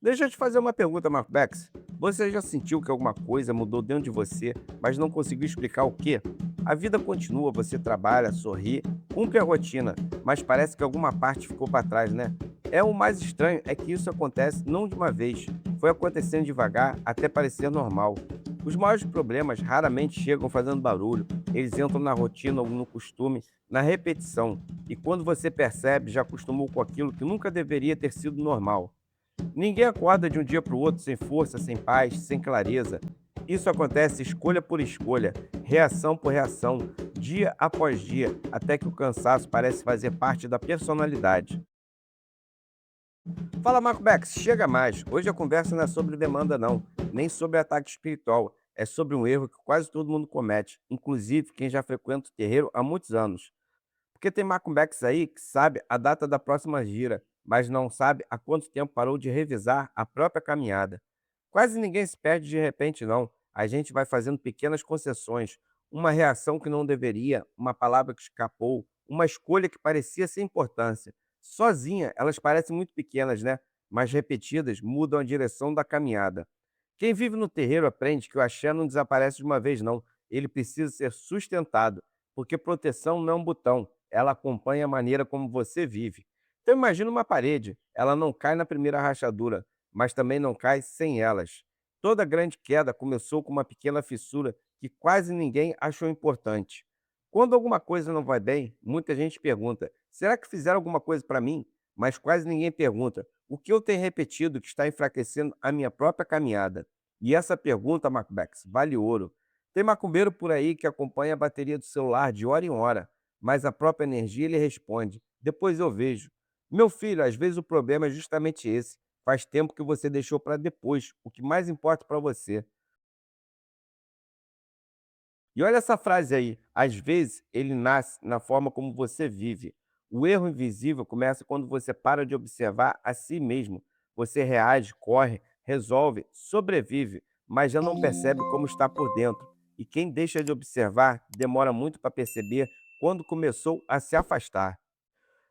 Deixa eu te fazer uma pergunta, Marco Bex. Você já sentiu que alguma coisa mudou dentro de você, mas não conseguiu explicar o quê? A vida continua, você trabalha, sorri, cumpre a rotina, mas parece que alguma parte ficou para trás, né? O mais estranho é que isso acontece não de uma vez, foi acontecendo devagar até parecer normal. Os maiores problemas raramente chegam fazendo barulho, eles entram na rotina ou no costume, na repetição, e quando você percebe, já acostumou com aquilo que nunca deveria ter sido normal. Ninguém acorda de um dia para o outro sem força, sem paz, sem clareza. Isso acontece escolha por escolha, reação por reação, dia após dia, até que o cansaço parece fazer parte da personalidade. Fala, Marco Bex, chega mais. Hoje a conversa não é sobre demanda, não, nem sobre ataque espiritual. É sobre um erro que quase todo mundo comete, inclusive quem já frequenta o terreiro há muitos anos. Porque tem macumbex aí que sabe a data da próxima gira, mas não sabe há quanto tempo parou de revisar a própria caminhada. Quase ninguém se perde de repente, não. A gente vai fazendo pequenas concessões, uma reação que não deveria, uma palavra que escapou, uma escolha que parecia sem importância. Sozinha, elas parecem muito pequenas, né? Mas repetidas mudam a direção da caminhada. Quem vive no terreiro aprende que o axé não desaparece de uma vez, não. Ele precisa ser sustentado, porque proteção não é um botão, ela acompanha a maneira como você vive. Então imagina uma parede, ela não cai na primeira rachadura, mas também não cai sem elas. Toda grande queda começou com uma pequena fissura que quase ninguém achou importante. Quando alguma coisa não vai bem, muita gente pergunta: será que fizeram alguma coisa para mim? Mas quase ninguém pergunta: o que eu tenho repetido que está enfraquecendo a minha própria caminhada? E essa pergunta, Macbex, vale ouro. Tem macumbeiro por aí que acompanha a bateria do celular de hora em hora, mas a própria energia ele responde: depois eu vejo. Meu filho, às vezes o problema é justamente esse. Faz tempo que você deixou para depois, o que mais importa para você. E olha essa frase aí: às vezes ele nasce na forma como você vive. O erro invisível começa quando você para de observar a si mesmo. Você reage, corre, resolve, sobrevive, mas já não percebe como está por dentro. E quem deixa de observar demora muito para perceber quando começou a se afastar.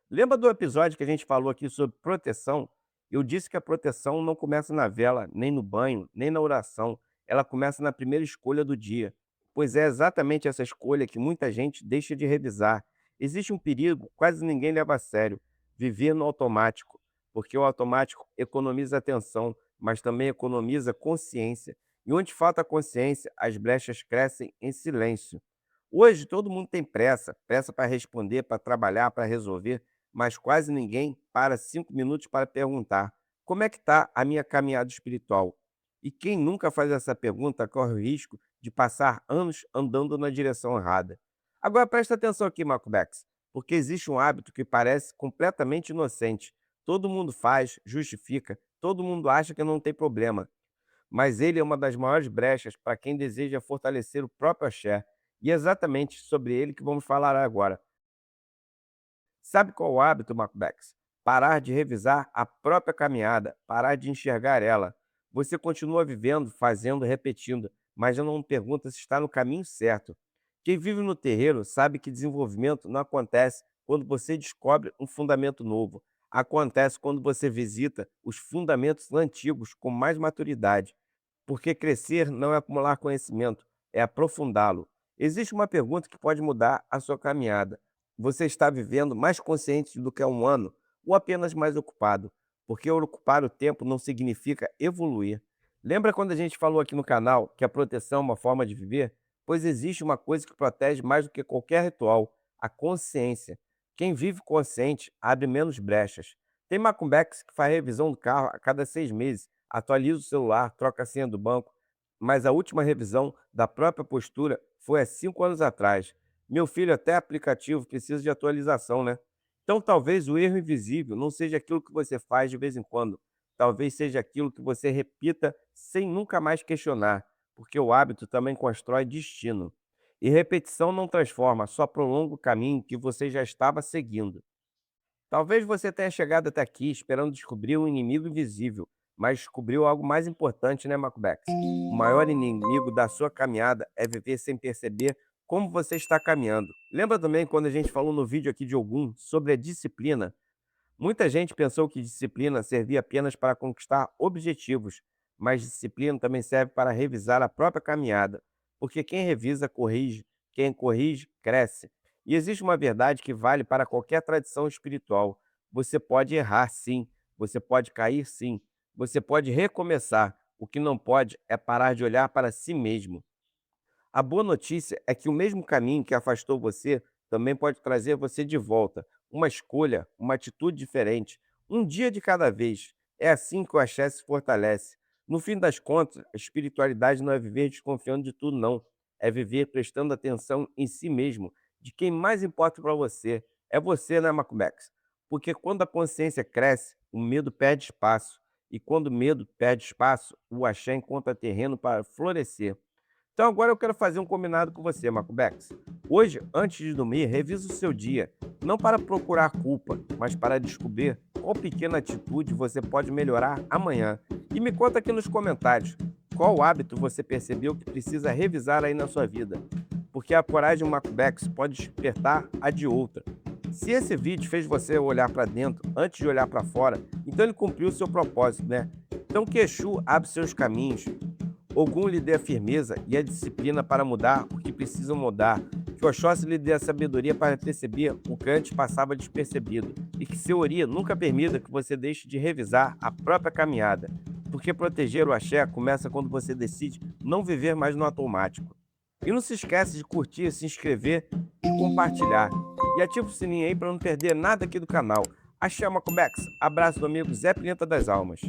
Lembra do episódio que a gente falou aqui sobre proteção? Eu disse que a proteção não começa na vela, nem no banho, nem na oração. Ela começa na primeira escolha do dia. Pois é exatamente essa escolha que muita gente deixa de revisar. Existe um perigo, quase ninguém leva a sério: viver no automático. Porque o automático economiza atenção, mas também economiza consciência. E onde falta consciência, as brechas crescem em silêncio. Hoje todo mundo tem pressa, pressa para responder, para trabalhar, para resolver, mas quase ninguém para 5 minutos para perguntar: como é que está a minha caminhada espiritual? E quem nunca faz essa pergunta corre o risco de passar anos andando na direção errada. Agora presta atenção aqui, Marco Bex, porque existe um hábito que parece completamente inocente. Todo mundo faz, justifica, todo mundo acha que não tem problema, mas ele é uma das maiores brechas para quem deseja fortalecer o próprio axé. E é exatamente sobre ele que vamos falar agora. Sabe qual o hábito, Macbex? Parar de revisar a própria caminhada, parar de enxergar ela. Você continua vivendo, fazendo, repetindo, mas já não pergunta se está no caminho certo. Quem vive no terreiro sabe que desenvolvimento não acontece quando você descobre um fundamento novo. Acontece quando você visita os fundamentos antigos com mais maturidade. Porque crescer não é acumular conhecimento, é aprofundá-lo. Existe uma pergunta que pode mudar a sua caminhada: você está vivendo mais consciente do que há um ano ou apenas mais ocupado? Porque ocupar o tempo não significa evoluir. Lembra quando a gente falou aqui no canal que a proteção é uma forma de viver? Pois existe uma coisa que protege mais do que qualquer ritual: a consciência. Quem vive consciente abre menos brechas. Tem macumbex que faz revisão do carro a cada 6 meses, atualiza o celular, troca a senha do banco, mas a última revisão da própria postura foi há 5 anos atrás. Meu filho, até aplicativo precisa de atualização, né? Então talvez o erro invisível não seja aquilo que você faz de vez em quando. Talvez seja aquilo que você repita sem nunca mais questionar, porque o hábito também constrói destino. E repetição não transforma, só prolonga o caminho que você já estava seguindo. Talvez você tenha chegado até aqui esperando descobrir um inimigo invisível, mas descobriu algo mais importante, né, Macbex? O maior inimigo da sua caminhada é viver sem perceber como você está caminhando. Lembra também quando a gente falou no vídeo aqui de Ogum sobre a disciplina? Muita gente pensou que disciplina servia apenas para conquistar objetivos, mas disciplina também serve para revisar a própria caminhada, porque quem revisa corrige, quem corrige cresce. E existe uma verdade que vale para qualquer tradição espiritual: você pode errar sim, você pode cair sim, você pode recomeçar. O que não pode é parar de olhar para si mesmo. A boa notícia é que o mesmo caminho que afastou você também pode trazer você de volta. Uma escolha, uma atitude diferente, um dia de cada vez. É assim que o axé se fortalece. No fim das contas, a espiritualidade não é viver desconfiando de tudo, não. É viver prestando atenção em si mesmo, de quem mais importa para você. É você, né, Macumex? Porque quando a consciência cresce, o medo perde espaço. E quando o medo perde espaço, o axé encontra terreno para florescer. Então agora eu quero fazer um combinado com você, Macubex. Hoje, antes de dormir, revisa o seu dia, não para procurar culpa, mas para descobrir qual pequena atitude você pode melhorar amanhã. E me conta aqui nos comentários qual hábito você percebeu que precisa revisar aí na sua vida, porque a coragem do Macubex pode despertar a de outra. Se esse vídeo fez você olhar para dentro antes de olhar para fora, então ele cumpriu o seu propósito, né? Então que Exu abre seus caminhos, Ogum lhe dê a firmeza e a disciplina para mudar o que precisa mudar. Que Oxóssi lhe dê a sabedoria para perceber o que antes passava despercebido. E que seu Ori nunca permita que você deixe de revisar a própria caminhada. Porque proteger o axé começa quando você decide não viver mais no automático. E não se esquece de curtir, se inscrever e compartilhar. E ativa o sininho aí para não perder nada aqui do canal. Axé Macomex, abraço do amigo Zé Pimenta das Almas.